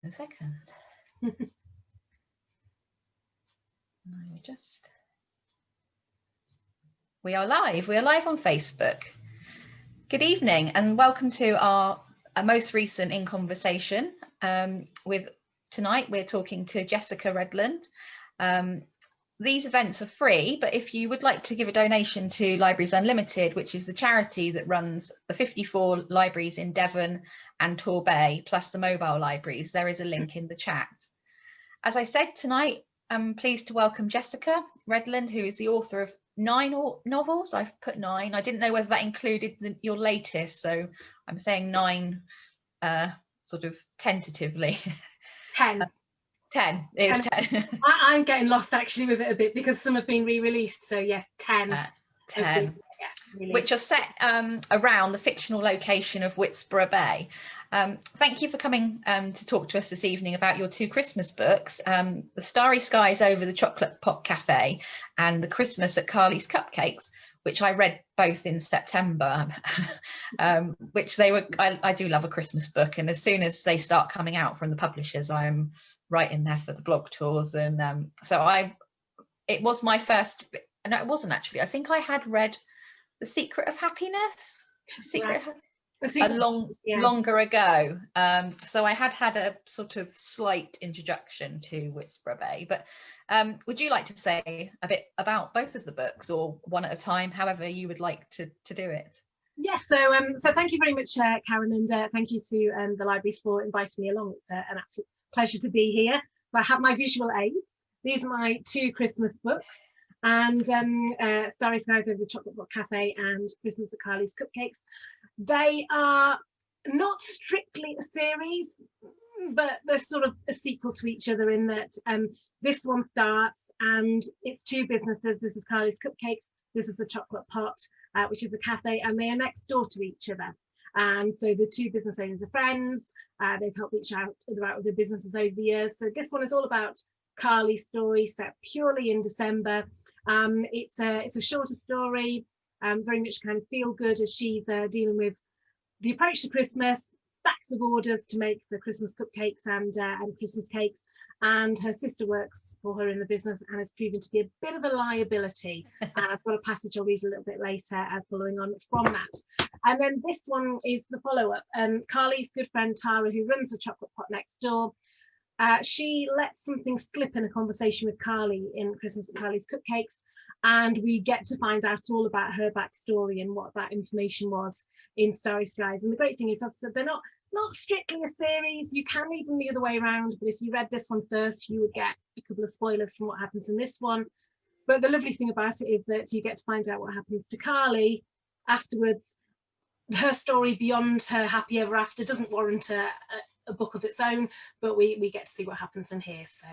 A second. We are live. We are live on Facebook. Good evening and welcome to our most recent In Conversation. With tonight, we're talking to Jessica Redland. These events are free, but if you would like to give a donation to Libraries Unlimited, which is the charity that runs the 54 libraries in Devon and Torbay, plus the mobile libraries, there is a link in the chat. As I said, tonight, I'm pleased to welcome Jessica Redland, who is the author of 9 novels. I've put 9. I didn't know whether that included your latest, so I'm saying 9 sort of tentatively. 10. 10. It is 10. I'm getting lost actually with it a bit because some have been re-released, so yeah, 10. 10. Which are set around the fictional location of Whitsborough Bay. Thank you for coming to talk to us this evening about your 2 Christmas books, The Starry Skies Over the Chocolate Pot Cafe and The Christmas at Carly's Cupcakes, which I read both in September, which they were, I do love a Christmas book, and as soon as they start coming out from the publishers, I'm right in there for the blog tours. And it was my first, no, it wasn't actually, I think I had read The Secret of Happiness, longer ago. So I had a sort of slight introduction to Whitsborough Bay. But would you like to say a bit about both of the books, or one at a time, however you would like to do it? Yes, so thank you very much, Karen, and thank you to the libraries for inviting me along. It's an absolute pleasure to be here. So I have my visual aids. These are my 2 Christmas books, and Starry Skies Over the Chocolate Pot Cafe and Christmas at Carly's Cupcakes. They are not strictly a series, but they're sort of a sequel to each other in that this one starts and it's 2 businesses. This is Carly's Cupcakes, this is the Chocolate Pot, which is a cafe, and they are next door to each other. And so the 2 business owners are friends. They've helped each other out with their businesses over the years. So this one is all about Carly's story, set purely in December. It's a shorter story, very much kind of feel good as she's dealing with the approach to Christmas, stacks of orders to make the Christmas cupcakes and Christmas cakes, and her sister works for her in the business and has proven to be a bit of a liability. And I've got a passage I'll read a little bit later following on from that. And then this one is the follow-up. Carly's good friend Tara, who runs the chocolate pot next door, she lets something slip in a conversation with Carly in Christmas at Carly's Cupcakes, and we get to find out all about her backstory and what that information was in Starry Skies. And the great thing is, as I said, they're not strictly a series. You can read them the other way around, but if you read this one first, you would get a couple of spoilers from what happens in this one. But the lovely thing about it is that you get to find out what happens to Carly afterwards. Her story beyond her happy ever after doesn't warrant a book of its own, but we get to see what happens in here. So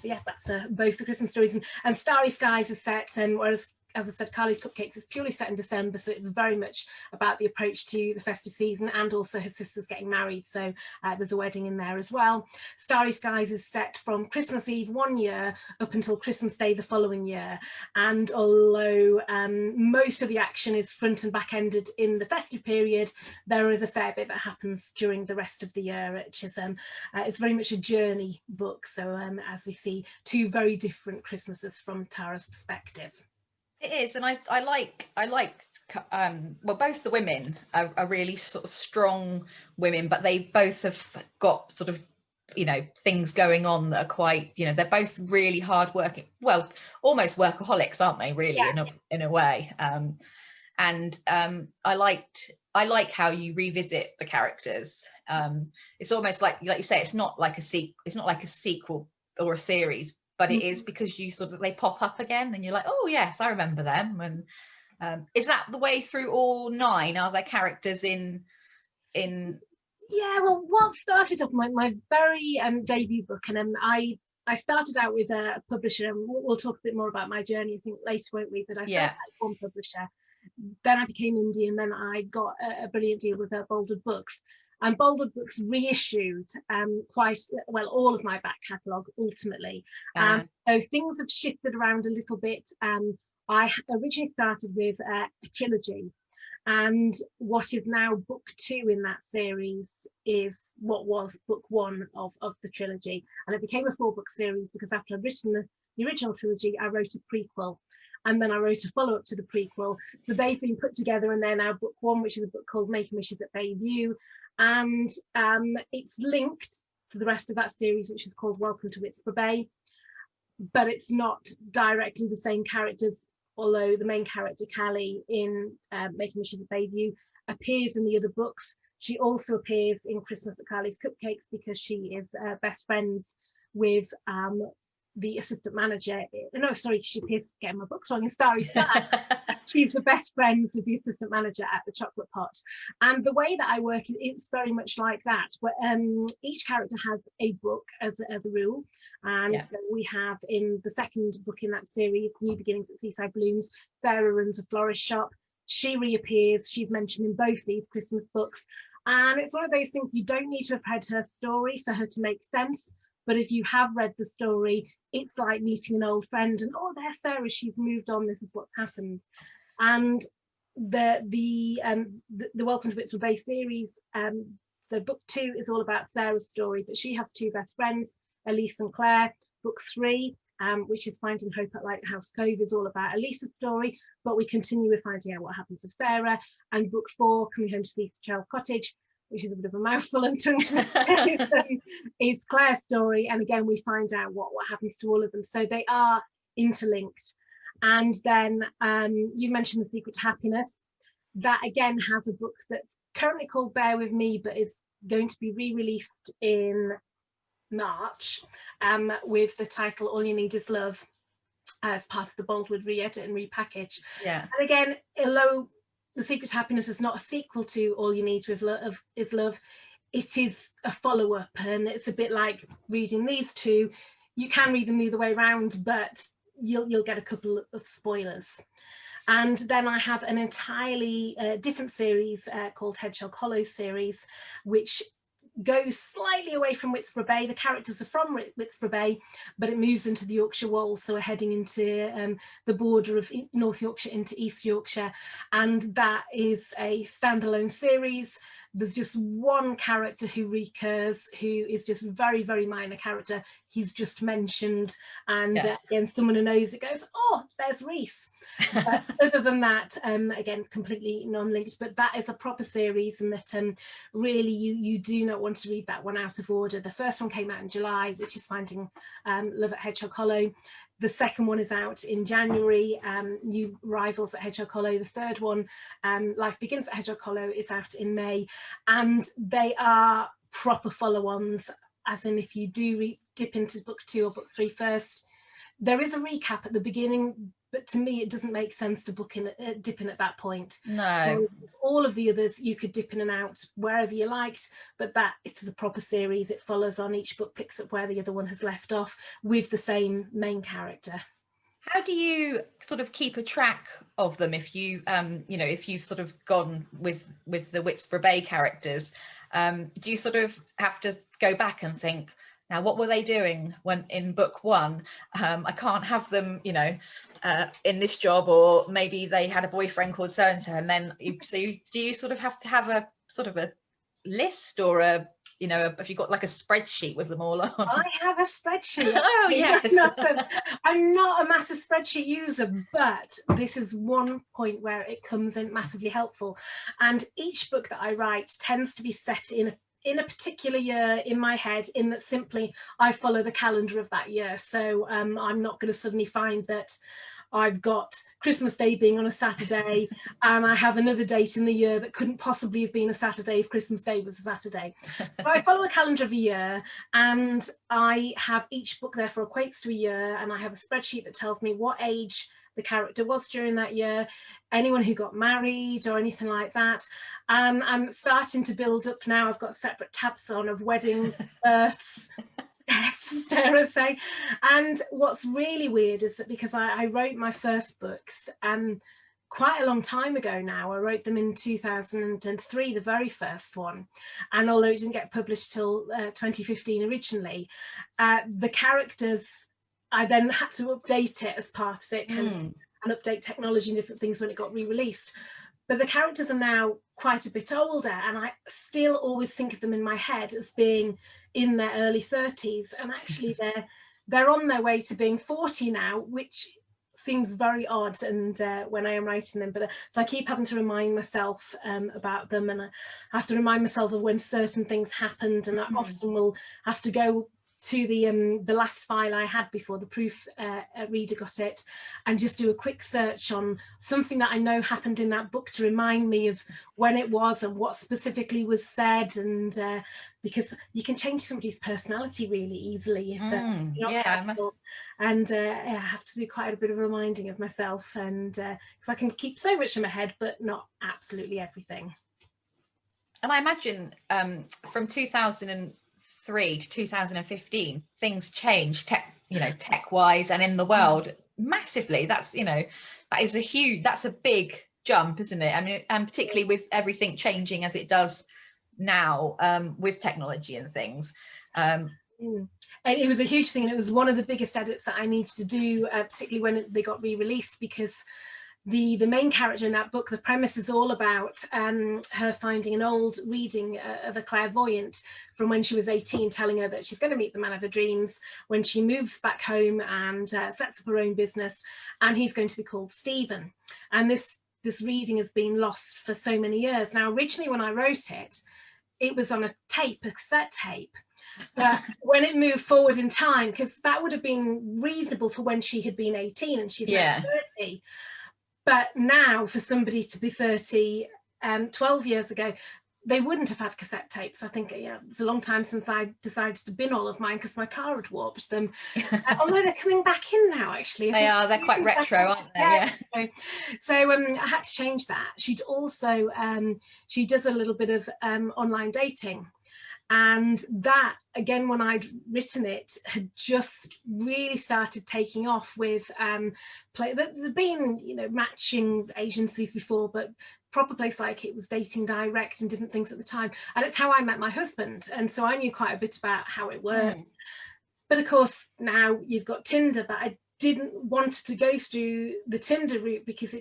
yeah, that's both the Christmas stories, and Starry Skies is set, and whereas, as I said, Carly's Cupcakes is purely set in December, so it's very much about the approach to the festive season, and also her sister's getting married, so there's a wedding in there as well. Starry Skies is set from Christmas Eve one year up until Christmas Day the following year, and although most of the action is front and back ended in the festive period, there is a fair bit that happens during the rest of the year, which is it's very much a journey book. So as we see 2 very different Christmases from Tara's perspective. It is, and I like well, both the women are really sort of strong women, but they both have got sort of, you know, things going on that are quite, you know, they're both really hard working, well, almost workaholics, aren't they, really? Yeah. in a way. And I like how you revisit the characters. It's almost like you say, it's not like a sequel or a series, but it is, because you sort of, they pop up again and you're like, oh yes, I remember them. And is that the way through all 9? Are there characters in Yeah, well, what started off my very debut book, and I started out with a publisher, and we'll talk a bit more about my journey, I think, later, won't we? But I started out with one publisher, then I became indie, and then I got a brilliant deal with Boulder Books. And Boulder Books reissued quite well all of my back catalogue ultimately. So things have shifted around a little bit. I originally started with a trilogy, And what is now book 2 in that series is what was book 1 of the trilogy. And it became a 4-book series because after I'd written the original trilogy, I wrote a prequel. And then I wrote a follow-up to the prequel. So they've been put together, and they're now book 1, which is a book called Making Wishes at Bayview. And it's linked to the rest of that series, which is called Welcome to Whitspur Bay. But it's not directly the same characters, although the main character, Callie, in Making Wishes at Bayview, appears in the other books. She also appears in Christmas at Carly's Cupcakes because she is best friends with the assistant manager. No, sorry, she appears, getting my books wrong, in Starry Star. She's the best friends with the assistant manager at the Chocolate Pot. And the way that I work, it's very much like that. But each character has a book as a rule. And so we have in the second book in that series, New Beginnings at Seaside Blooms, Sarah runs a florist shop. She reappears. She's mentioned in both these Christmas books. And it's one of those things, you don't need to have read her story for her to make sense. But if you have read the story, it's like meeting an old friend and, oh, there's Sarah, she's moved on, this is what's happened. And the Welcome to Whitspur Bay series, so book 2 is all about Sarah's story, but she has 2 best friends, Elise and Claire. Book 3, which is Finding Hope at Lighthouse Cove, is all about Elise's story, but we continue with finding out what happens to Sarah. And book 4, Coming Home to Seashell Cottage, which is a bit of a mouthful and tongue is Claire's story. And again, we find out what happens to all of them. So they are interlinked. And then you mentioned The Secret to Happiness. That again has a book that's currently called Bear With Me, but is going to be re-released in March with the title All You Need Is Love, as part of the Boldwood re-edit and repackage. And again, although The Secret to Happiness is not a sequel to All You Need Is Love, it is a follow-up, and it's a bit like reading these two. You can read them either way around, but you'll get a couple of spoilers. And then I have an entirely different series called Hedgehog Hollow series, which goes slightly away from Whitspur Bay. The characters are from Whitspur Bay, but it moves into the Yorkshire Wolds, so we're heading into the border of North Yorkshire into East Yorkshire, and that is a standalone series. There's just one character who recurs, who is just very, very minor character. He's just mentioned, and again, someone who knows it goes, oh, there's Reese. Other than that, again, completely non-linked, but that is a proper series, and that really you do not want to read that one out of order. The first one came out in July, which is Finding Love at Hedgehog Hollow. The second one is out in January, New Rivals at Hedgehog Hollow. The third one, Life Begins at Hedgehog Hollow, is out in May. And they are proper follow-ons, as in if you do dip into book 2 or book 3 first, there is a recap at the beginning, but to me it doesn't make sense to dip in at that point. No. So all of the others you could dip in and out wherever you liked, but that it's the proper series. It follows on, each book picks up where the other one has left off with the same main character. How do you sort of keep a track of them if you if you've sort of gone with the Whitspur Bay characters? Do you sort of have to go back and think, now what were they doing when in book 1? I can't have them, in this job, or maybe they had a boyfriend called so and so, and then do you sort of have to have a sort of a list, or have you got like a spreadsheet with them all on? I have a spreadsheet. Oh yes. I'm not a massive spreadsheet user, but this is one point where it comes in massively helpful. And each book that I write tends to be set in a particular year in my head, in that simply I follow the calendar of that year. So I'm not going to suddenly find that I've got Christmas Day being on a Saturday and I have another date in the year that couldn't possibly have been a Saturday if Christmas Day was a Saturday. So I follow a calendar of a year, and I have each book therefore equates to a year, and I have a spreadsheet that tells me what age the character was during that year, anyone who got married or anything like that. I'm starting to build up now. I've got separate tabs on of weddings, births, deaths, dare I say. And what's really weird is that because I wrote my first books quite a long time ago now. I wrote them in 2003, the very first one. And although it didn't get published till 2015 originally, the characters, I then had to update it as part of it and update technology and different things when it got re-released. but the characters are now quite a bit older, and I still always think of them in my head as being in their early 30s, and actually they're on their way to being 40 now, which seems very odd, and when I am writing them, but so I keep having to remind myself about them, and I have to remind myself of when certain things happened, and I often will have to go to the last file I had before the proof reader got it, and just do a quick search on something that I know happened in that book to remind me of when it was and what specifically was said, and because you can change somebody's personality really easily if you're not careful. And I have to do quite a bit of reminding of myself, and because I can keep so much in my head, but not absolutely everything. And I imagine from 2003 to 2015, things changed tech wise and in the world massively. That's that's a big jump, isn't it? I mean, and particularly with everything changing as it does now, with technology and things. It was a huge thing, and it was one of the biggest edits that I needed to do, particularly when they got re-released, because the main character in that book, the premise is all about her finding an old reading of a clairvoyant from when she was 18, telling her that she's going to meet the man of her dreams when she moves back home and sets up her own business, and he's going to be called Stephen. And this reading has been lost for so many years. Now, originally when I wrote it, it was on a cassette tape. But when it moved forward in time, because that would have been reasonable for when she had been 18 and she's now 30. But now for somebody to be 30, 12 years ago, they wouldn't have had cassette tapes. I think it's a long time since I decided to bin all of mine because my car had warped them. Although they're coming back in now, actually. They're quite retro, aren't they? Yeah. So I had to change that. She'd also, she does a little bit of online dating. And that, again, when I'd written it, had just really started taking off with there'd been, matching agencies before, but proper place like it was Dating Direct and different things at the time. And it's how I met my husband. And so I knew quite a bit about how it worked. But of course, now you've got Tinder, but I didn't want to go through the Tinder route because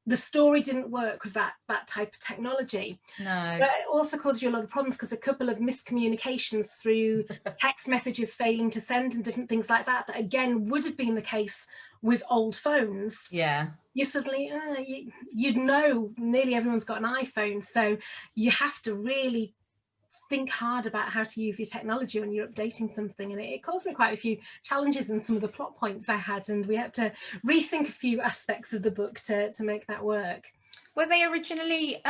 the story didn't work with that type of technology. No. But it also caused you a lot of problems because a couple of miscommunications through text messages failing to send and different things like that again would have been the case with old phones. Yeah. You suddenly, you'd know nearly everyone's got an iPhone. So you have to really think hard about how to use your technology when you're updating something, and it caused me quite a few challenges in some of the plot points I had, and we had to rethink a few aspects of the book to make that work. Were they originally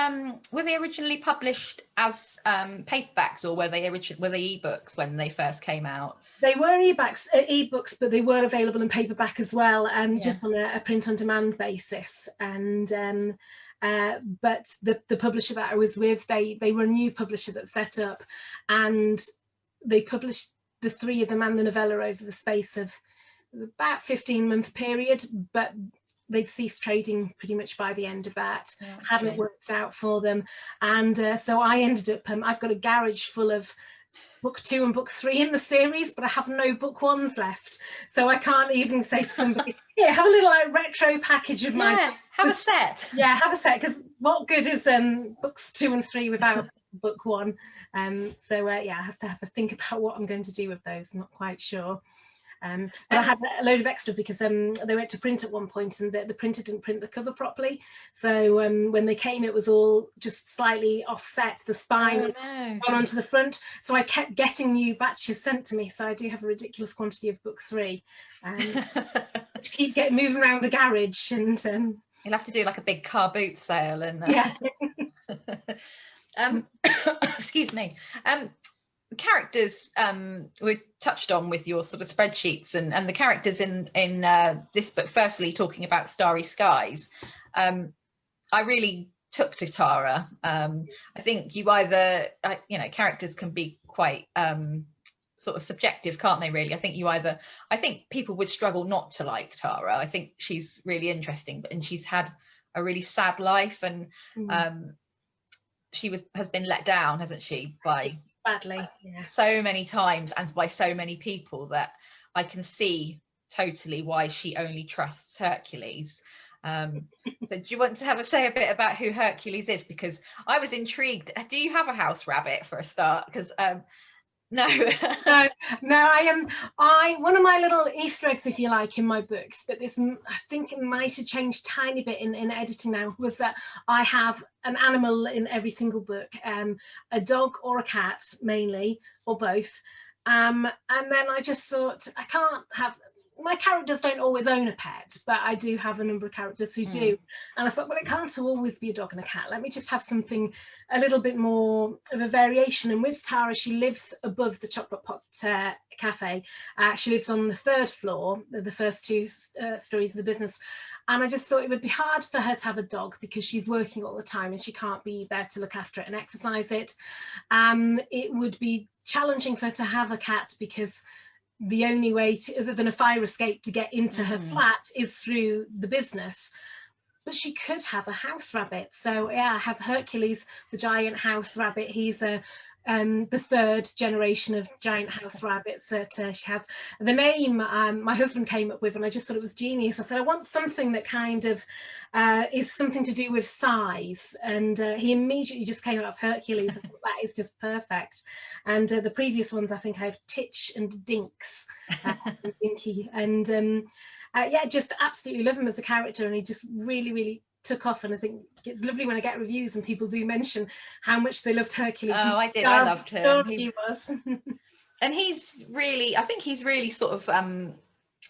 published as paperbacks, or were they ebooks when they first came out? They were ebooks, but they were available in paperback as well, just on a print on demand basis. And but the publisher that I was with, they were a new publisher that set up, and they published the three of them and the novella over the space of about 15-month period, but they'd ceased trading pretty much by the end of that. Hadn't worked out for them, and so I ended up I've got a garage full of book 2 and book 3 in the series, but I have no book 1s left, so I can't even say to somebody, yeah, have a little retro package of mine. Have a set. Yeah, have a set, because what good is books 2 and 3 without book 1? So I have to have a think about what I'm going to do with those. I'm not quite sure. But I had a load of extra because they went to print at one point, and the printer didn't print the cover properly. So when they came, it was all just slightly offset, the spine gone onto the front. So I kept getting new batches sent to me. So I do have a ridiculous quantity of book 3, which keep moving around the garage. And you'll have to do like a big car boot sale. And excuse me. Characters we touched on with your sort of spreadsheets, and the characters in this book, firstly talking about starry skies, I really took to Tara. I think you either characters can be quite sort of subjective, can't they, really? I think people would struggle not to like Tara. I think she's really interesting, and she's had a really sad life, and she has been let down, hasn't she, by badly, so many times, and by so many people, that I can see totally why she only trusts Hercules. So do you want to have a say a bit about who Hercules is? Because I was intrigued. Do you have a house rabbit for a start? Because no. No, I am. One of my little Easter eggs, if you like, in my books, but this I think it might have changed a tiny bit in editing now, was that I have an animal in every single book, a dog or a cat mainly, or both. And then I just thought I can't have. My characters don't always own a pet, but I do have a number of characters who do. And I thought, well, it can't always be a dog and a cat. Let me just have something a little bit more of a variation. And with Tara, she lives above the Chocolate Pot Cafe. She lives on the 3rd floor, the first 2 stories of the business. And I just thought it would be hard for her to have a dog because she's working all the time and she can't be there to look after it and exercise it. It would be challenging for her to have a cat because the only way to, other than a fire escape, to get into her flat is through the business. But she could have a house rabbit. So yeah, I have Hercules, the giant house rabbit. He's the 3rd generation of giant house rabbits that she has. The name my husband came up with, and I just thought it was genius. I said, I want something that kind of is something to do with size, and he immediately just came out of Hercules. I thought, that is just perfect. And the previous ones, I think I have Titch and Dinks, and Dinky, and yeah, just absolutely love him as a character, and he just really took off. And I think it's lovely when I get reviews and people do mention how much they loved Hercules. Oh, I did. I loved him. He was. And he's really, I think he's really sort of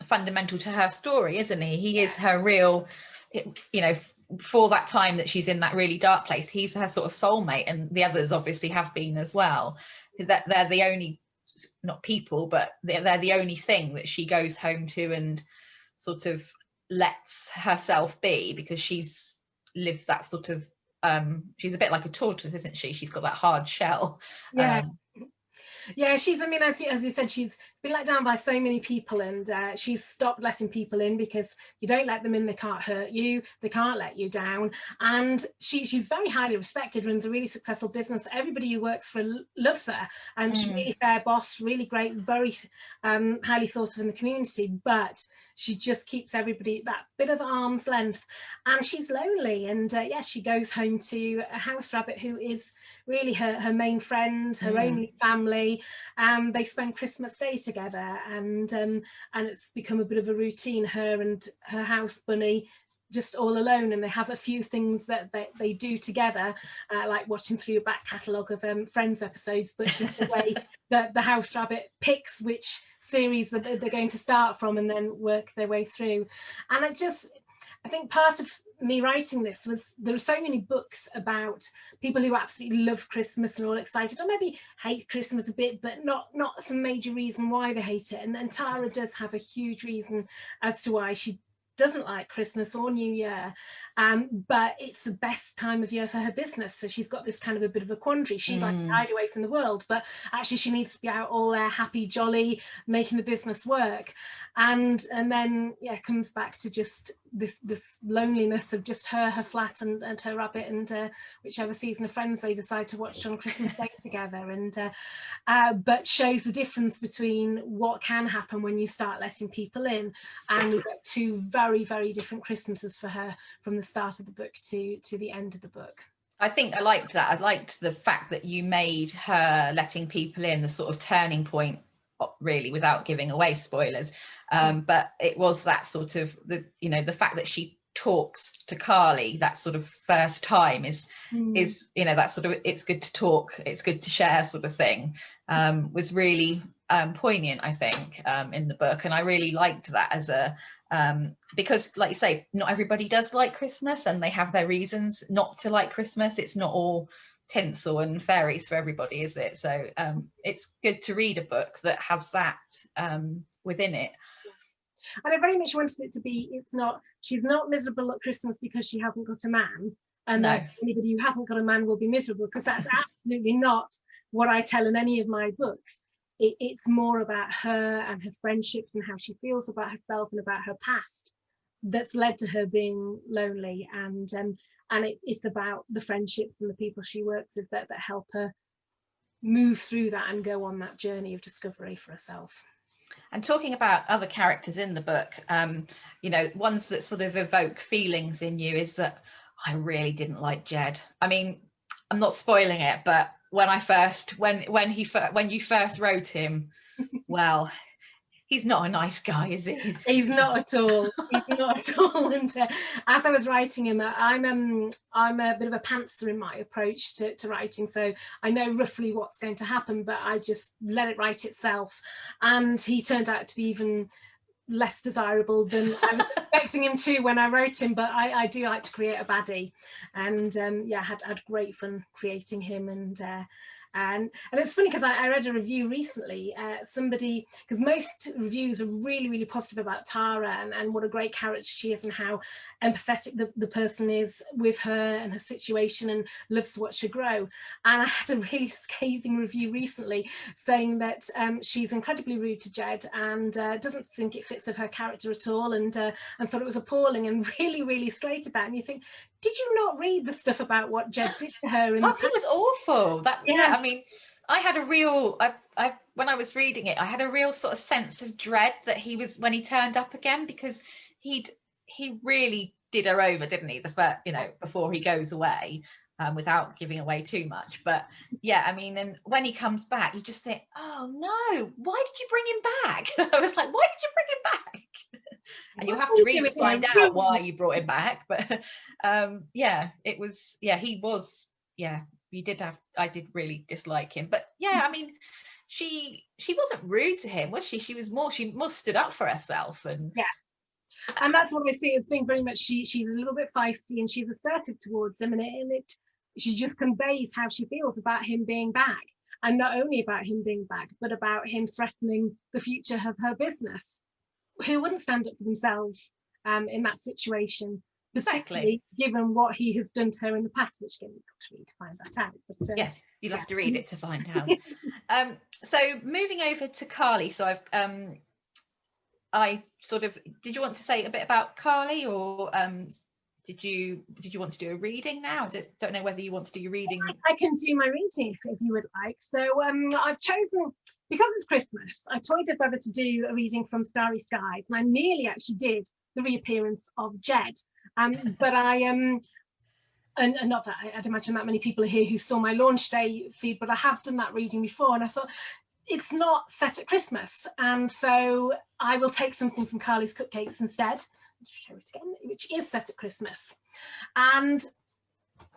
fundamental to her story, isn't he? He is her real, you know, for that time that she's in that really dark place, he's her sort of soulmate, and the others obviously have been as well. That they're the only, not people, but they're the only thing that she goes home to and sort of lets herself be, because she's lives that sort of she's a bit like a tortoise, isn't she? She's got that hard shell. Yeah, she's, I mean, as you said, she's been let down by so many people, and she's stopped letting people in because you don't let them in, they can't hurt you, they can't let you down. And she's very highly respected, runs a really successful business. Everybody who works for loves her, and she's a really fair boss, really great, very highly thought of in the community, but she just keeps everybody that bit of arm's length, and she's lonely. And yeah, she goes home to a house rabbit who is really her main friend, her only family. They spend Christmas Day together, and it's become a bit of a routine, her and her house bunny just all alone, and they have a few things that they do together, like watching through a back catalogue of Friends episodes, but just the way that the house rabbit picks which series that they're going to start from and then work their way through. And I think part of me writing this was there are so many books about people who absolutely love Christmas and are all excited, or maybe hate Christmas a bit, but not some major reason why they hate it. And Tara does have a huge reason as to why she doesn't like Christmas or New Year, but it's the best time of year for her business. So she's got this kind of a bit of a quandary. She'd like to hide away from the world, but actually she needs to be out all there, happy, jolly, making the business work. And then yeah, comes back to just this loneliness of just her flat and her rabbit, and whichever season of Friends they decide to watch on Christmas Day together. And but shows the difference between what can happen when you start letting people in. And we've got 2 very different Christmases for her from the start of the book to the end of the book. I think I liked that. I liked the fact that you made her letting people in the sort of turning point, really, without giving away spoilers. But it was that sort of the fact that she talks to Carly that sort of first time is that sort of it's good to talk, it's good to share sort of thing, was really poignant, I think, in the book. And I really liked that as a because, like you say, not everybody does like Christmas, and they have their reasons not to like Christmas. It's not all tinsel and fairies for everybody, is it? So it's good to read a book that has that within it. And I very much wanted it to be, she's not miserable at Christmas because she hasn't got a man, and that anybody who hasn't got a man will be miserable, because that's absolutely not what I tell in any of my books. It's more about her and her friendships and how she feels about herself and about her past that's led to her being lonely, and it's about the friendships and the people she works with that help her move through that and go on that journey of discovery for herself. And talking about other characters in the book, you know, ones that sort of evoke feelings in you is that I really didn't like Jed. I mean, I'm not spoiling it, but when you first wrote him, well, he's not a nice guy, is he? He's not at all. He's not at all. And as I was writing him, I'm a bit of a pantser in my approach to writing, so I know roughly what's going to happen, but I just let it write itself. And he turned out to be even less desirable than I was expecting him to when I wrote him. But I do like to create a baddie, and yeah, had great fun creating him. And it's funny because I read a review recently, somebody, because most reviews are really positive about Tara and what a great character she is and how empathetic the person is with her and her situation and loves to watch her grow. And I had a really scathing review recently saying that she's incredibly rude to Jed and doesn't think it fits with her character at all, and thought it was appalling and really slated that. And you think, did you not read the stuff about what Jed did to her? Oh, he was awful. Yeah. I mean, I had a real, when I was reading it, I had a real sort of sense of dread that he was, when he turned up again, because he really did her over, didn't he? The first, you know, before he goes away, without giving away too much. But yeah, I mean, and when he comes back, you just think, oh no, why did you bring him back? I was like, why did you bring him back? And you'll have to read to find out why you brought him back. But yeah, it was, yeah, he was, yeah, I did really dislike him. But yeah, I mean, she wasn't rude to him, was she? She mustered up for herself. And yeah, and that's what I see as being very much, she's a little bit feisty and she's assertive towards him, and she just conveys how she feels about him being back, and not only about him being back, but about him threatening the future of her business. Who wouldn't stand up for themselves in that situation, particularly given what he has done to her in the past, which again, you've got to read to find that out. But, yes, you'll have to read it to find out. So moving over to Carly, so I sort of, did you want to say a bit about Carly, or did you want to do a reading now? I don't know whether you want to do your reading. I can do my reading if you would like. So I've chosen, because it's Christmas, I toyed with whether to do a reading from Starry Skies, and I nearly actually did the reappearance of Jed. But and not that I'd imagine that many people are here who saw my launch day feed, but I have done that reading before, and I thought it's not set at Christmas, and so I will take something from Carly's Cupcakes instead. Show it again, which is set at Christmas. And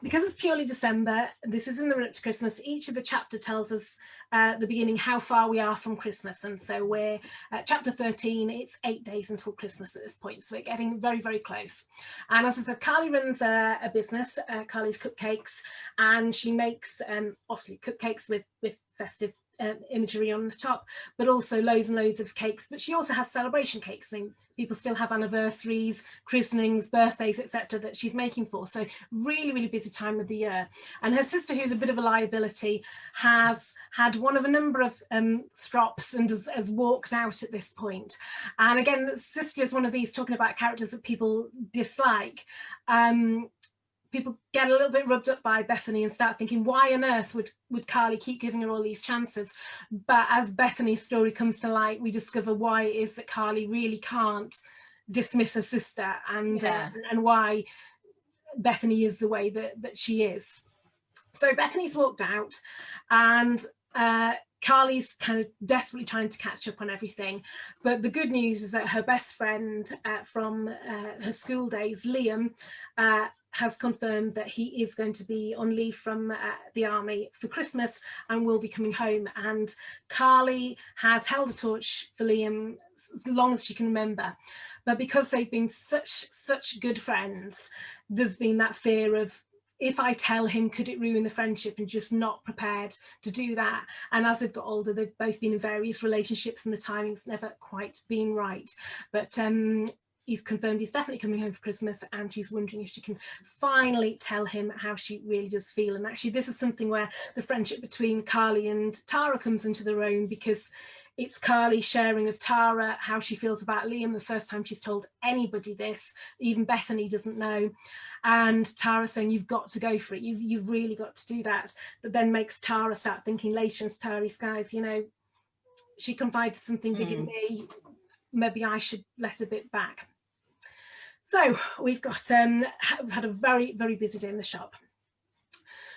because it's purely December, this is in the run up to Christmas, each of the chapter tells us at the beginning how far we are from Christmas. And so we're at chapter 13, it's 8 days until Christmas at this point. So we're getting very close. And as I said, Carly runs a business, Carly's Cupcakes, and she makes obviously cupcakes with festive imagery on the top, but also loads and loads of cakes. But she also has celebration cakes. I mean, people still have anniversaries, christenings, birthdays, etc. that she's making for. So really busy time of the year. And her sister, who's a bit of a liability, has had one of a number of strops and has walked out at this point. And again, sister is one of these, talking about characters that people dislike. People get a little bit rubbed up by Bethany and start thinking, why on earth would Carly keep giving her all these chances? But as Bethany's story comes to light, we discover why it is that Carly really can't dismiss her sister, and why Bethany is the way that she is. So Bethany's walked out, and Carly's kind of desperately trying to catch up on everything. But the good news is that her best friend from her school days, Liam, has confirmed that he is going to be on leave from the army for Christmas and will be coming home. And Carly has held a torch for Liam as long as she can remember. But because they've been such good friends, there's been that fear of, if I tell him, could it ruin the friendship, and just not prepared to do that. And as they've got older, they've both been in various relationships and the timing's never quite been right. But he's confirmed he's definitely coming home for Christmas, and she's wondering if she can finally tell him how she really does feel. And actually, this is something where the friendship between Carly and Tara comes into their own, because it's Carly sharing of Tara how she feels about Liam, the first time she's told anybody this. Even Bethany doesn't know. And Tara saying, you've got to go for it, you've really got to do that. That then makes Tara start thinking later in Starry Skies, you know, she confided something big in me, maybe I should let a bit back. So we've got had a very, very busy day in the shop.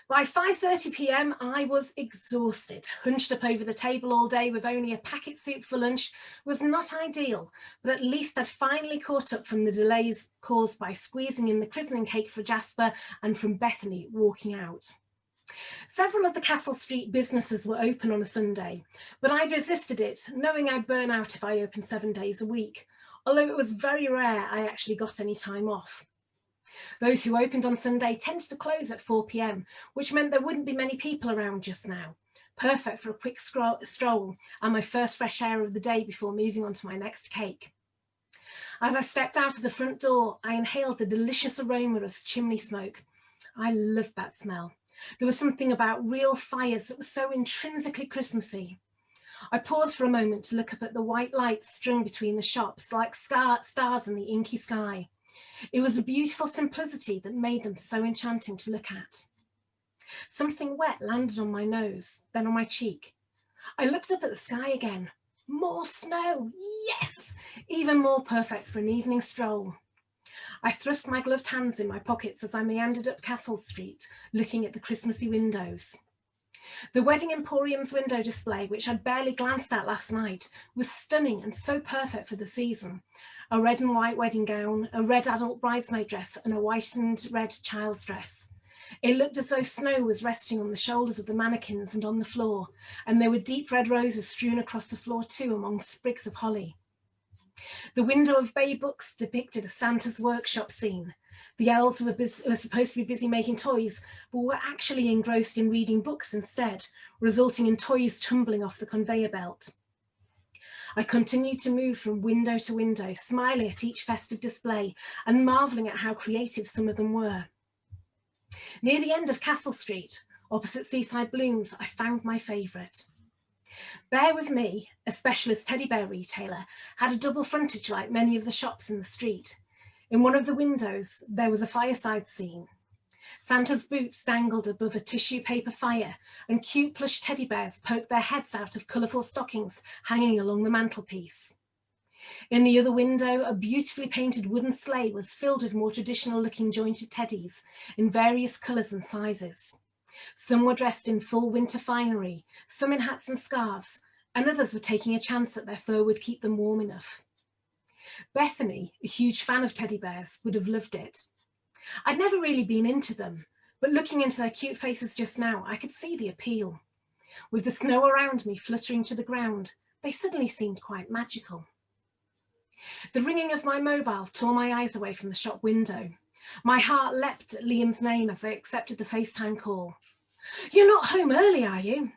By 5:30 p.m. I was exhausted. Hunched up over the table all day with only a packet soup for lunch was not ideal, but at least I'd finally caught up from the delays caused by squeezing in the christening cake for Jasper and from Bethany walking out. Several of the Castle Street businesses were open on a Sunday, but I'd resisted it, knowing I'd burn out if I opened 7 days a week, although it was very rare I actually got any time off. Those who opened on Sunday tended to close at 4 p.m, which meant there wouldn't be many people around just now. Perfect for a quick stroll and my first fresh air of the day before moving on to my next cake. As I stepped out of the front door, I inhaled the delicious aroma of chimney smoke. I loved that smell. There was something about real fires that was so intrinsically Christmassy. I paused for a moment to look up at the white lights strung between the shops like stars in the inky sky. It was a beautiful simplicity that made them so enchanting to look at. Something wet landed on my nose, then on my cheek. I looked up at the sky again. More snow, yes! Even more perfect for an evening stroll. I thrust my gloved hands in my pockets as I meandered up Castle Street, looking at the Christmassy windows. The Wedding Emporium's window display, which I'd barely glanced at last night, was stunning and so perfect for the season. A red and white wedding gown, a red adult bridesmaid dress, and a white and red child's dress. It looked as though snow was resting on the shoulders of the mannequins and on the floor, and there were deep red roses strewn across the floor too among sprigs of holly. The window of bay books depicted a Santa's workshop scene. The elves were supposed to be busy making toys, but were actually engrossed in reading books instead, resulting in toys tumbling off the conveyor belt. I continued to move from window to window, smiling at each festive display and marvelling at how creative some of them were. Near the end of Castle Street, opposite Seaside Blooms, I found my favourite. Bear With Me, a specialist teddy bear retailer, had a double frontage like many of the shops in the street. In one of the windows, there was a fireside scene. Santa's boots dangled above a tissue paper fire, and cute plush teddy bears poked their heads out of colourful stockings hanging along the mantelpiece. In the other window, a beautifully painted wooden sleigh was filled with more traditional-looking jointed teddies in various colours and sizes. Some were dressed in full winter finery, some in hats and scarves, and others were taking a chance that their fur would keep them warm enough. Bethany, a huge fan of teddy bears, would have loved it. I'd never really been into them, but looking into their cute faces just now, I could see the appeal. With the snow around me fluttering to the ground, they suddenly seemed quite magical. The ringing of my mobile tore my eyes away from the shop window. My heart leapt at Liam's name as I accepted the FaceTime call. "You're not home early, are you?"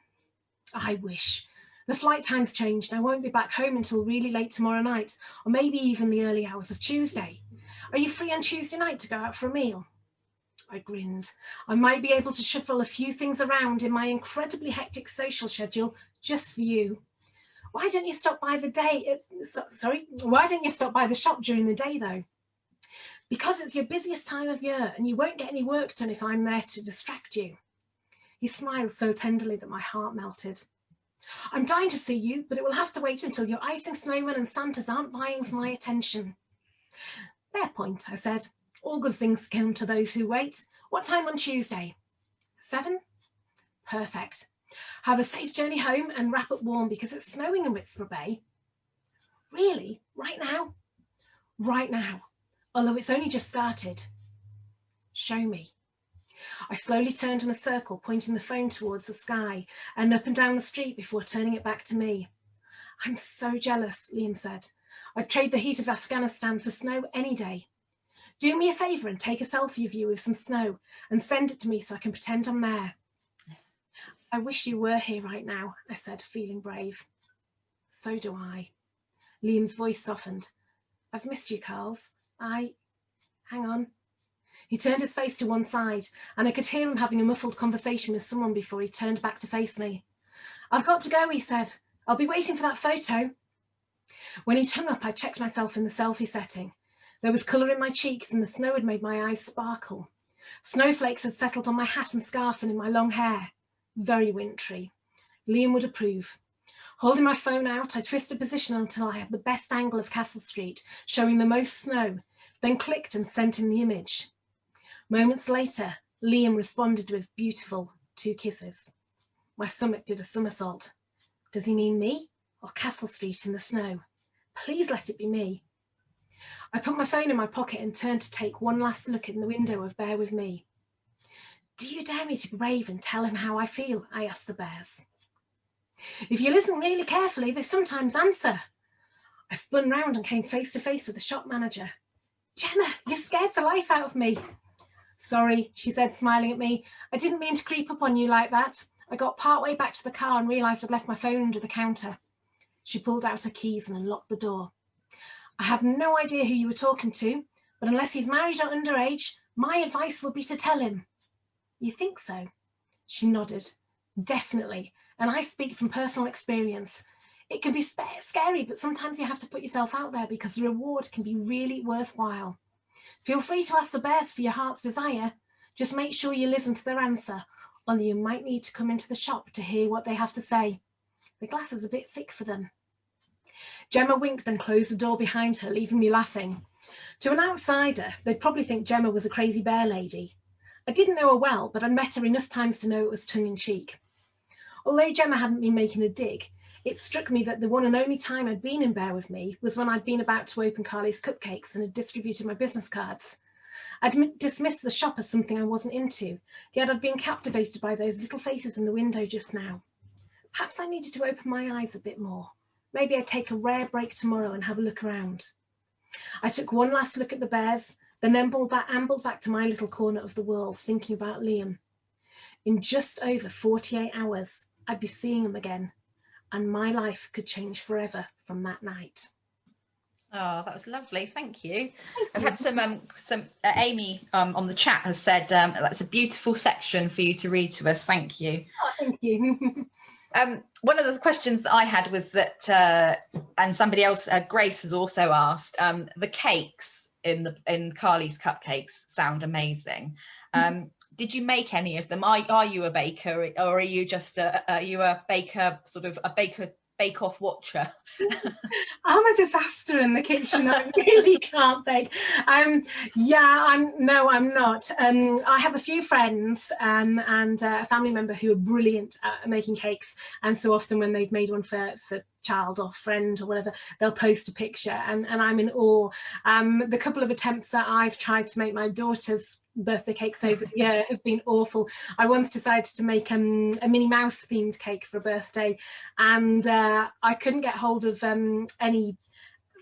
"I wish. The flight time's changed and I won't be back home until really late tomorrow night, or maybe even the early hours of Tuesday. Are you free on Tuesday night to go out for a meal?" I grinned. I might be able to shuffle a few things around in my incredibly hectic social schedule just for you. Why don't you stop by the shop during the day though? Because it's your busiest time of year and you won't get any work done if I'm there to distract you. He smiled so tenderly that my heart melted. "I'm dying to see you, but it will have to wait until your icing snowmen and Santas aren't vying for my attention." "Fair point," I said. "All good things come to those who wait. What time on Tuesday?" 7? Perfect. Have a safe journey home and wrap up warm because it's snowing in Whitstable Bay. Really? Right now? Right now, although it's only just started. Show me. I slowly turned in a circle, pointing the phone towards the sky and up and down the street before turning it back to me. "I'm so jealous," Liam said. "I'd trade the heat of Afghanistan for snow any day. Do me a favour and take a selfie of you with some snow and send it to me so I can pretend I'm there." "I wish you were here right now," I said, feeling brave. "So do I." Liam's voice softened. "I've missed you, Carls. Hang on." He turned his face to one side, and I could hear him having a muffled conversation with someone before he turned back to face me. "I've got to go," he said. "I'll be waiting for that photo." When he'd hung up, I checked myself in the selfie setting. There was colour in my cheeks, and the snow had made my eyes sparkle. Snowflakes had settled on my hat and scarf and in my long hair. Very wintry. Liam would approve. Holding my phone out, I twisted position until I had the best angle of Castle Street, showing the most snow, then clicked and sent him the image. Moments later, Liam responded with beautiful 2 kisses. My stomach did a somersault. Does he mean me or Castle Street in the snow? Please let it be me. I put my phone in my pocket and turned to take one last look in the window of Bear With Me. Do you dare me to be brave and tell him how I feel? I asked the bears. If you listen really carefully, they sometimes answer. I spun round and came face to face with the shop manager. Gemma, you scared the life out of me. Sorry, she said, smiling at me. I didn't mean to creep up on you like that. I got part way back to the car and realised I'd left my phone under the counter. She pulled out her keys and unlocked the door. I have no idea who you were talking to, but unless he's married or underage, my advice would be to tell him. You think so? She nodded. Definitely. And I speak from personal experience. It can be scary, but sometimes you have to put yourself out there because the reward can be really worthwhile. Feel free to ask the bears for your heart's desire. Just make sure you listen to their answer, or you might need to come into the shop to hear what they have to say. The glass is a bit thick for them. Gemma winked and closed the door behind her, leaving me laughing. To an outsider, they'd probably think Gemma was a crazy bear lady. I didn't know her well, but I'd met her enough times to know it was tongue-in-cheek. Although Gemma hadn't been making a dig, it struck me that the one and only time I'd been in Bear With Me was when I'd been about to open Carly's cupcakes and had distributed my business cards. I'd dismissed the shop as something I wasn't into, yet I'd been captivated by those little faces in the window just now. Perhaps I needed to open my eyes a bit more. Maybe I'd take a rare break tomorrow and have a look around. I took one last look at the bears, then ambled back to my little corner of the world, thinking about Liam. In just over 48 hours, I'd be seeing him again, and my life could change forever from that night. Oh, that was lovely. Thank you. I've had some Amy on the chat has said that's a beautiful section for you to read to us. Thank you. Oh, thank you. One of the questions that I had was that, and somebody else, Grace, has also asked, the cakes in Carly's cupcakes sound amazing. Did you make any of them? Are you a baker, or are you just are you a baker, sort of a bake-off watcher? I'm a disaster in the kitchen. I really can't bake. I'm not. I have a few friends and a family member who are brilliant at making cakes, and so often when they've made one for child or friend or whatever, they'll post a picture, and I'm in awe. The couple of attempts that I've tried to make my daughter's birthday cakes over the year have been awful. I once decided to make a Minnie Mouse themed cake for a birthday, and I couldn't get hold of any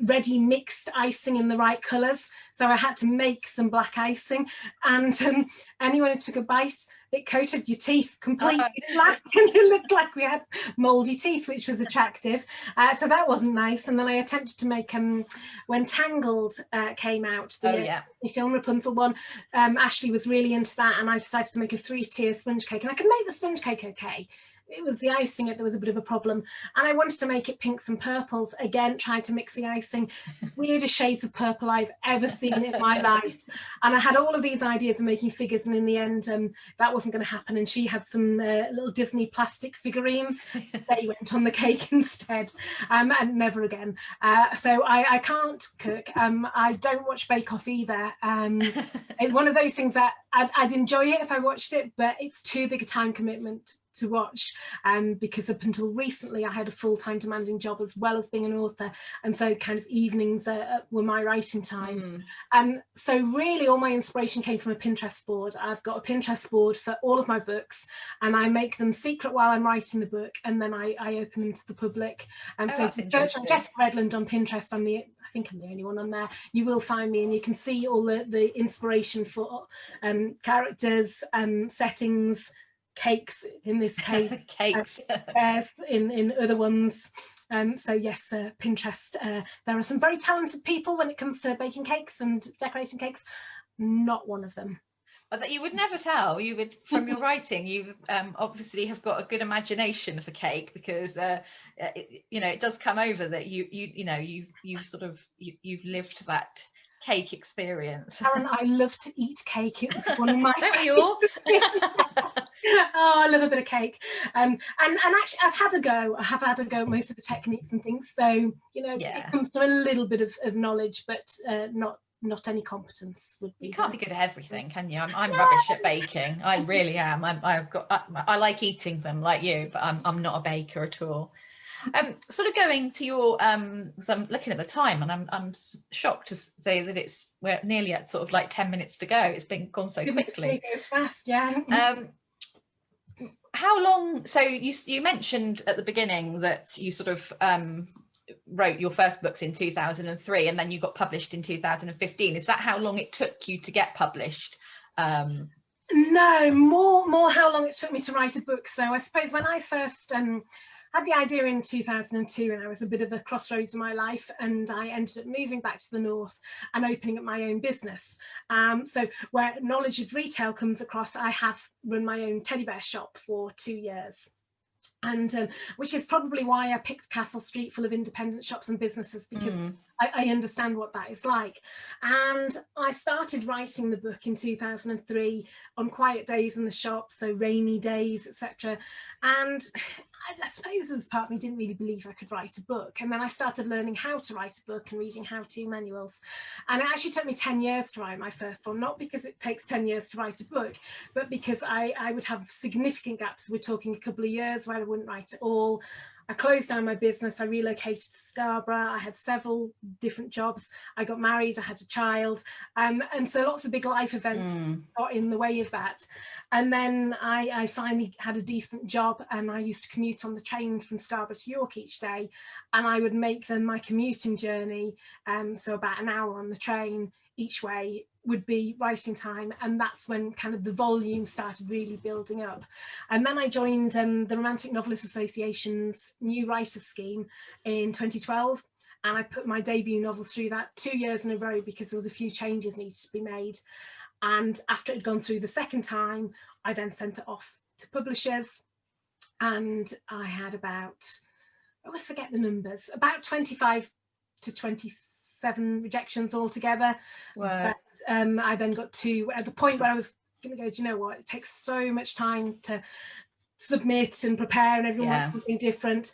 ready mixed icing in the right colours, so I had to make some black icing, and anyone who took a bite, it coated your teeth completely black, and it looked like we had mouldy teeth, which was attractive, so that wasn't nice. And then I attempted to make when Tangled came out, the film Rapunzel one, Ashley was really into that, and I decided to make a 3-tier sponge cake, and I could make the sponge cake okay. It was the icing that was a bit of a problem, and I wanted to make it pinks and purples. Again, tried to mix the icing, weirdest shades of purple I've ever seen in my life, and I had all of these ideas of making figures, and in the end that wasn't going to happen, and she had some little Disney plastic figurines. They went on the cake instead, and never again. So I can't cook. I don't watch Bake Off either. It's one of those things that I'd enjoy it if I watched it, but it's too big a time commitment to watch, because up until recently I had a full-time demanding job as well as being an author, and so kind of evenings were my writing time. So really all my inspiration came from a Pinterest board. I've got a Pinterest board for all of my books, and I make them secret while I'm writing the book, and then I open them to the public. So search on Jessica Redland on Pinterest. I think I'm the only one on there. You will find me, and you can see all the inspiration for characters, settings, cakes in this case, cakes in other ones. So yes, Pinterest, there are some very talented people when it comes to baking cakes and decorating cakes. Not one of them. But you would never tell. You would, from your writing, you obviously have got a good imagination for cake, because it does come over that you've lived that cake experience? Karen, I love to eat cake. It's one of my Don't we all? Oh, I love a bit of cake. And actually, I have had a go at most of the techniques and things. So, you know, Yeah. it comes to a little bit of knowledge, but not any competence would be. You can't be good at everything, can you? I'm rubbish at baking. I really am. I like eating them like you, but I'm not a baker at all. Sort of going to your so I'm looking at the time, and I'm shocked to say that we're nearly at sort of like 10 minutes to go. It's gone so quickly. It goes fast, yeah. How long? So you mentioned at the beginning that you sort of wrote your first books in 2003, and then you got published in 2015. Is that how long it took you to get published? No, more how long it took me to write a book. So I suppose when I first had the idea in 2002, and I was a bit of a crossroads in my life, and I ended up moving back to the north and opening up my own business. So where knowledge of retail comes across, I have run my own teddy bear shop for 2 years. And which is probably why I picked Castle Street full of independent shops and businesses, because I understand what that is like. And I started writing the book in 2003 on quiet days in the shop, so rainy days, etc. And I suppose as part of me didn't really believe I could write a book. And then I started learning how to write a book and reading how-to manuals. And it actually took me 10 years to write my first one, not because it takes 10 years to write a book, but because I would have significant gaps. We're talking a couple of years where I wouldn't write at all. I closed down my business. I relocated to Scarborough. I had several different jobs. I got married. I had a child. And so lots of big life events got in the way of that. And then I finally had a decent job, and I used to commute on the train from Scarborough to York each day. And I would make them my commuting journey. So about an hour on the train each way would be writing time, and that's when kind of the volume started really building up. And then I joined the Romantic Novelists Association's New Writer Scheme in 2012, and I put my debut novel through that 2 years in a row because there was a few changes needed to be made. And after it had gone through the second time, I then sent it off to publishers, and I had about, I always forget the numbers, about 25 to 27 rejections altogether. Wow. But I then got to at the point where I was going to go, do you know what, it takes so much time to submit and prepare, and everyone wants something different.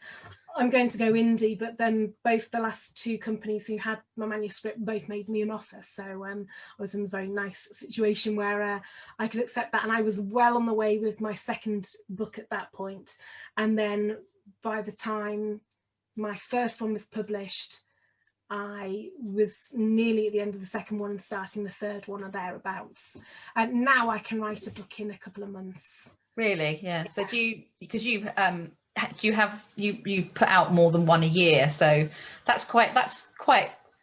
I'm going to go indie. But then both the last two companies who had my manuscript both made me an offer, so I was in a very nice situation where I could accept that, and I was well on the way with my second book at that point. And then by the time my first one was published, I was nearly at the end of the second one and starting the third one or thereabouts. And now I can write a book in a couple of months. Really? Yeah. So do you, because you put out more than one a year, so that's quite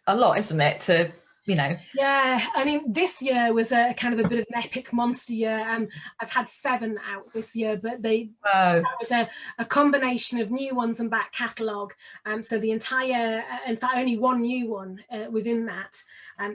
a lot, isn't it, to, you know? Yeah, I mean, this year was a kind of a bit of an epic monster year. I've had 7 out this year, but that was a combination of new ones and back catalogue. So the entire, in fact, only one new one within that.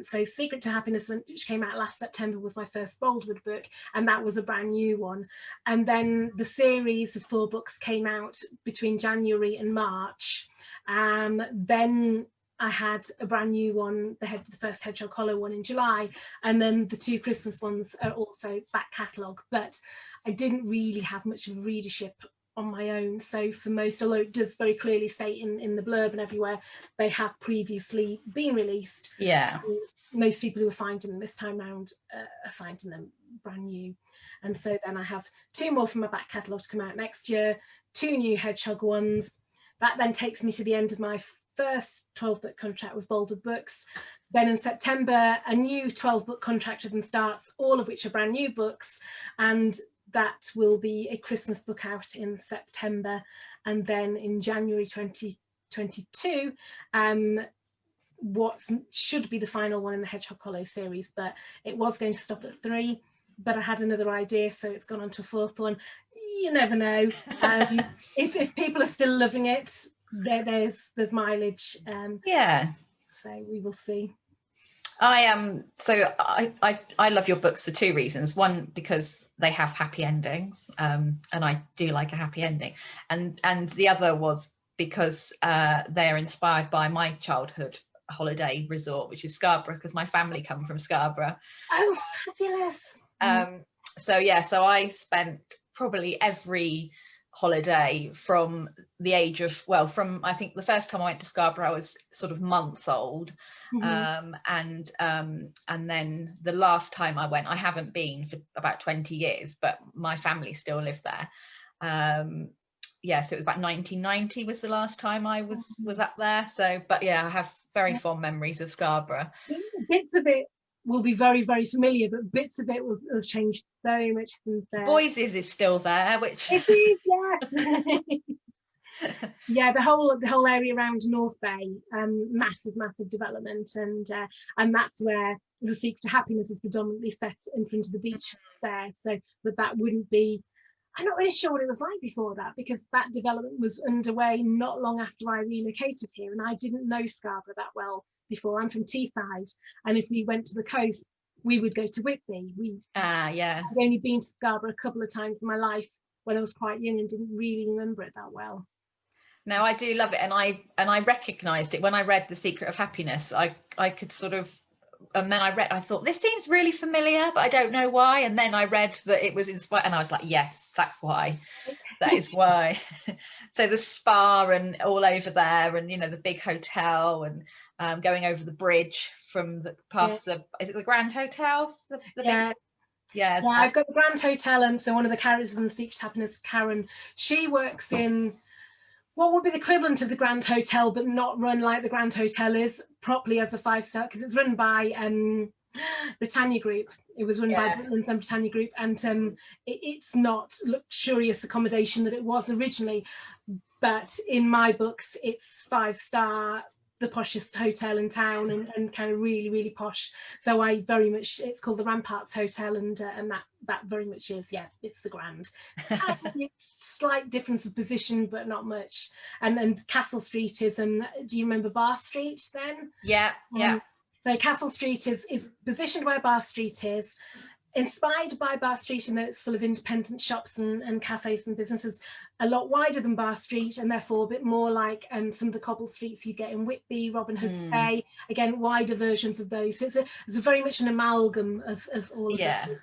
So Secret to Happiness, which came out last September, was my first Boldwood book, and that was a brand new one. And then the series of 4 books came out between January and March. Then I had a brand new one, the first Hedgehog Hollow one in July, and then the 2 Christmas ones are also back catalogue. But I didn't really have much of a readership on my own. So for most, although it does very clearly state in the blurb and everywhere, they have previously been released. Yeah. Most people who are finding them this time round are finding them brand new. And so then I have 2 more from my back catalogue to come out next year, 2 new Hedgehog ones. That then takes me to the end of my first 12-book contract with Boldwood Books. Then in September, a new 12-book contract with them starts, all of which are brand new books, and that will be a Christmas book out in September. And then in January 2022, what should be the final one in the Hedgehog Hollow series, but it was going to stop at 3, but I had another idea, so it's gone on to a 4th one. You never know. If people are still loving it, there's mileage. Yeah. So we will see. I love your books for 2 reasons. One, because they have happy endings, and I do like a happy ending, and the other was because they're inspired by my childhood holiday resort, which is Scarborough, because my family come from Scarborough. Oh, fabulous. So yeah, so I spent probably every holiday from the age of, well, from, I think the first time I went to Scarborough I was sort of months old. And then the last time I went, I haven't been for about 20 years, but my family still live there. Yeah, so it was about 1990 was the last time I was up there. So, but yeah, I have very fond memories of Scarborough. Bits of it will be very, very familiar, but bits of it will have changed very much since then. Boises is still there, which it is, yes. Yeah, the whole area around North Bay, massive development, and that's where The Secret of Happiness is predominantly set in front of the beach there. So that wouldn't be. I'm not really sure what it was like before that, because that development was underway not long after I relocated here, and I didn't know Scarborough that well before. I'm from Teesside, and if we went to the coast, we would go to Whitby. I'd only been to Scarborough a couple of times in my life when I was quite young and didn't really remember it that well. No, I do love it, and I recognised it when I read The Secret of Happiness. I could sort of, and then I thought, this seems really familiar, but I don't know why. And then I read that it was inspired, and I was like, yes, that's why. That is why. So the spa and all over there, and the big hotel, and going over the bridge from past the, is it the Grand Hotel? Yeah, I've got the Grand Hotel, and so one of the characters in The Secret of Happiness, Karen, she works in what would be the equivalent of the Grand Hotel, but not run like the Grand Hotel is properly as a 5-star, because it's run by Britannia Group. It was run by Redland and Britannia Group, and it's not luxurious accommodation that it was originally, but in my books it's 5-star, the poshest hotel in town, and kind of really, really posh. So I very much, it's called the Ramparts Hotel, and that very much is, it's the Grand. Slight difference of position, but not much. And Castle Street is, do you remember Bar Street then? Yeah. So Castle Street is positioned where Bar Street is, inspired by Bar Street, and then it's full of independent shops and cafes and businesses, a lot wider than Bar Street, and therefore a bit more like some of the cobble streets you get in Whitby, Robin Hood's Bay, again wider versions of those. So it's a very much an amalgam of all of those.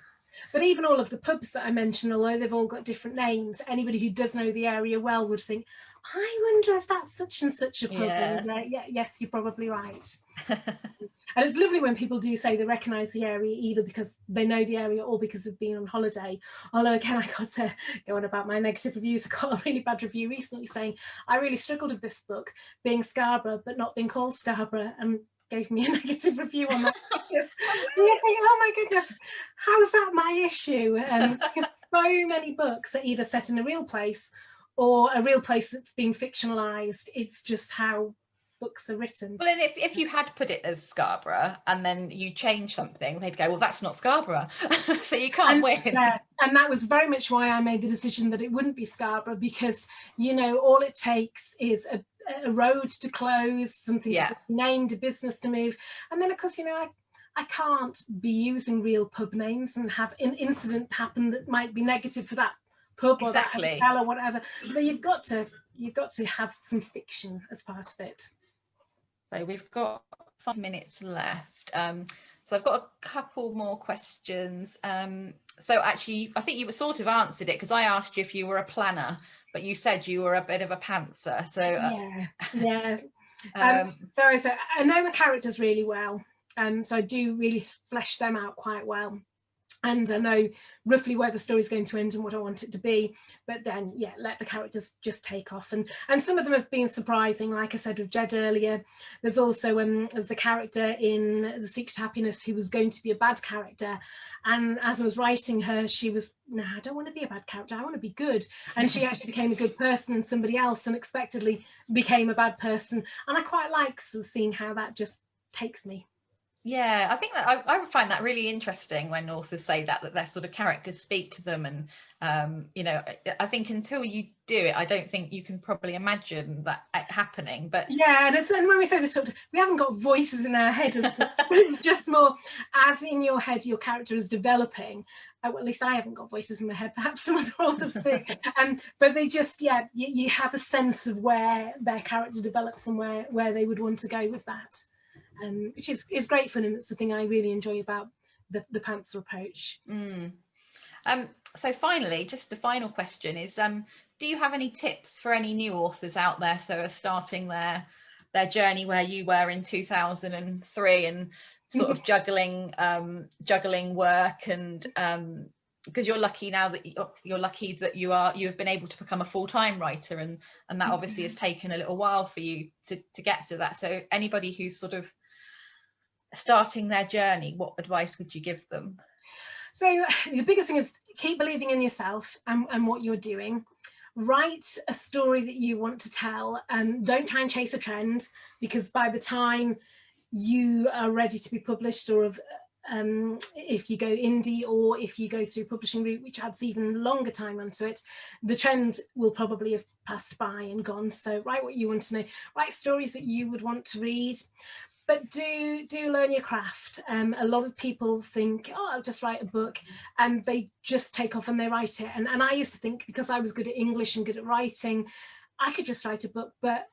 But even all of the pubs that I mentioned, although they've all got different names, anybody who does know the area well would think, I wonder if that's such and such a pub. And, yes, you're probably right. And it's lovely when people do say they recognise the area, either because they know the area or because they've been on holiday. Although again, I got to go on about my negative reviews. I got a really bad review recently saying I really struggled with this book being Scarborough but not being called Scarborough, and gave me a negative review on that. You think, oh my goodness, how's that my issue? Because so many books are either set in a real place or a real place that's been fictionalized. It's just how books are written. Well, and if you had put it as Scarborough and then you change something, they'd go, well, that's not Scarborough. So you can't win. And that was very much why I made the decision that it wouldn't be Scarborough, because all it takes is a road to close, something to be named, a business to move, and then of course I can't be using real pub names and have an incident happen that might be negative for that pub or that hotel or whatever. So you've got to have some fiction as part of it. So we've got 5 minutes left. So I've got a couple more questions. So actually, I think you sort of answered it, because I asked you if you were a planner, but you said you were a bit of a pantser. So so I know my characters really well, so I do really flesh them out quite well, and I know roughly where the story's going to end and what I want it to be, but then let the characters just take off, and some of them have been surprising, like I said with Jed earlier. There's also there's a character in The Secret of Happiness who was going to be a bad character, and as I was writing her, she was, no, I don't want to be a bad character, I want to be good, and she actually became a good person, and somebody else unexpectedly became a bad person, and I quite like seeing how that just takes me. Yeah, I think that I find that really interesting when authors say that their sort of characters speak to them, and I think until you do it, I don't think you can probably imagine that happening. But and when we say this, we haven't got voices in our head, it's just more as in your head your character is developing. Well, at least I haven't got voices in my head, perhaps some other authors do. But they just you have a sense of where their character develops and where they would want to go with that. which is great fun, and it's the thing I really enjoy about the pantser approach. So finally, just a final question is, do you have any tips for any new authors out there, so are starting their journey where you were in 2003 and sort of juggling work, and because you're lucky now that you have been able to become a full-time writer, and that obviously has taken a little while for you to get to that. So anybody who's sort of starting their journey, what advice would you give them? So the biggest thing is keep believing in yourself and what you're doing. Write a story that you want to tell, and don't try and chase a trend, because by the time you are ready to be published, or if you go indie, or if you go through publishing route, which adds even longer time onto it, the trend will probably have passed by and gone. So write what you want to know, write stories that you would want to read. But do learn your craft. A lot of people think, oh, I'll just write a book, and they just take off and they write it. And I used to think, because I was good at English and good at writing, I could just write a book. But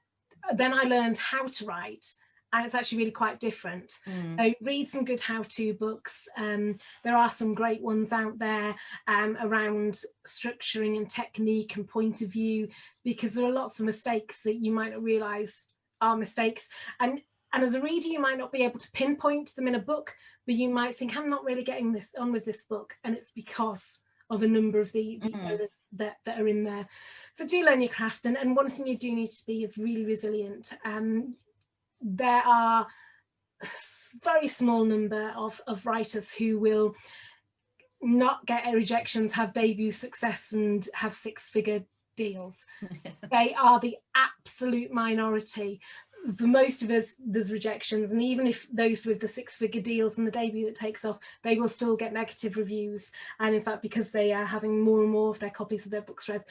then I learned how to write, and it's actually really quite different. So read some good how-to books. There are some great ones out there around structuring and technique and point of view, because there are lots of mistakes that you might not realise are mistakes. And as a reader, you might not be able to pinpoint them in a book, but you might think, I'm not really getting this on with this book, and it's because of a number of the errors that are in there. So do learn your craft, and one thing you do need to be is really resilient. There are a very small number of writers who will not get rejections, have debut success, and have six-figure deals. They are the absolute minority. For most of us, there's rejections, and even if those with the six-figure deals and the debut that takes off, they will still get negative reviews. And in fact, because they are having more and more of their copies of their books read,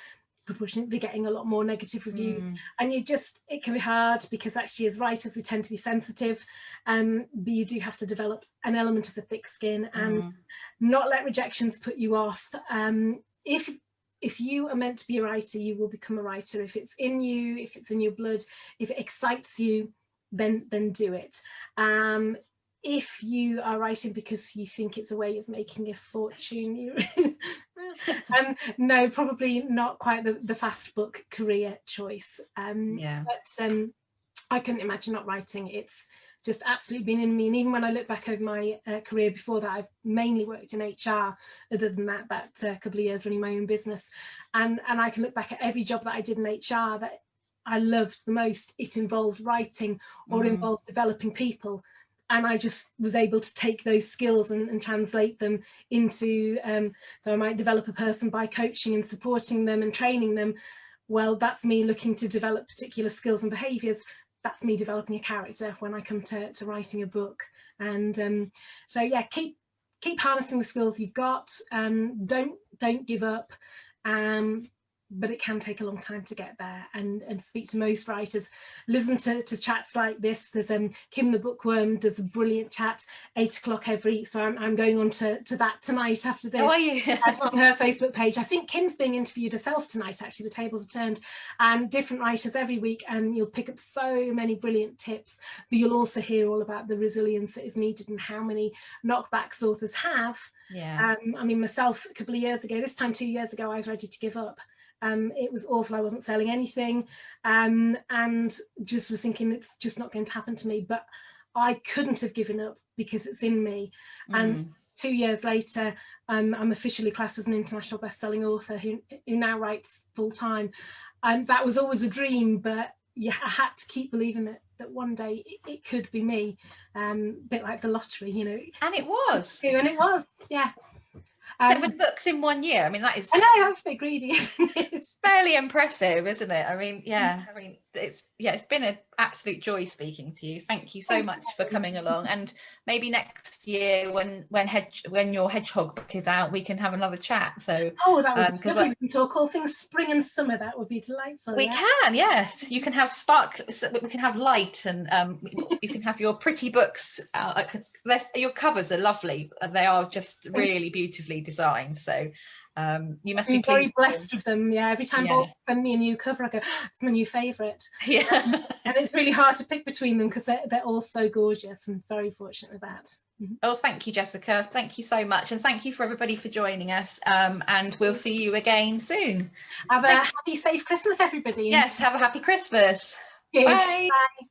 proportionately they're getting a lot more negative reviews. And it can be hard, because actually as writers we tend to be sensitive, but you do have to develop an element of a thick skin and not let rejections put you off. If you are meant to be a writer, you will become a writer. If it's in you, if it's in your blood, if it excites you, then do it. If you are writing because you think it's a way of making a fortune, no, probably not quite the fast book career choice. But I couldn't imagine not writing. It's just absolutely been in me. And even when I look back over my career before that, I've mainly worked in HR, other than that couple of years running my own business. And I can look back at every job that I did in HR that I loved the most. It involved writing or involved developing people. And I just was able to take those skills and translate them into, so I might develop a person by coaching and supporting them and training them. Well, that's me looking to develop particular skills and behaviours. That's me developing a character when I come to writing a book. And so yeah, keep harnessing the skills you've got. Don't give up. But it can take a long time to get there, and speak to most writers. Listen to chats like this. There's Kim the Bookworm does a brilliant chat 8 o'clock so I'm going on to that tonight after this. Oh, are you? On her Facebook page. I think Kim's being interviewed herself tonight, actually. The tables are turned, and different writers every week, and you'll pick up so many brilliant tips, but you'll also hear all about the resilience that is needed and how many knockbacks authors have. I mean, myself, a couple of years ago, this time 2 years ago, I was ready to give up. It was awful. I wasn't selling anything, and just was thinking it's just not going to happen to me. But I couldn't have given up, because it's in me. And 2 years later, I'm officially classed as an international best-selling author who now writes full-time. And that was always a dream, but I had to keep believing that one day it could be me, a bit like the lottery, you know. And it was. And it was, yeah. 7 books in 1 year. I mean, that is. I know, that's a bit greedy, isn't it? It's fairly impressive, isn't it? I mean, it's been an absolute joy speaking to you. Thank you so much for coming along. And maybe next year, when your Hedgehog book is out, we can have another chat. So that would be lovely. We can talk all things spring and summer. That would be delightful. We can, yes. You can have we can have light, and you can have your pretty books. Your covers are lovely. They are just really beautifully designed. So You must be I'm very pleased. blessed with them. Yeah, every time Bolt send me a new cover, I go, it's my new favourite. Yeah. And it's really hard to pick between them because they're all so gorgeous, and very fortunate with that. Oh, thank you, Jessica. Thank you so much. And thank you for everybody for joining us. And we'll see you again soon. Have a happy, safe Christmas, everybody. Yes, have a happy Christmas. Cheers. Bye. Bye.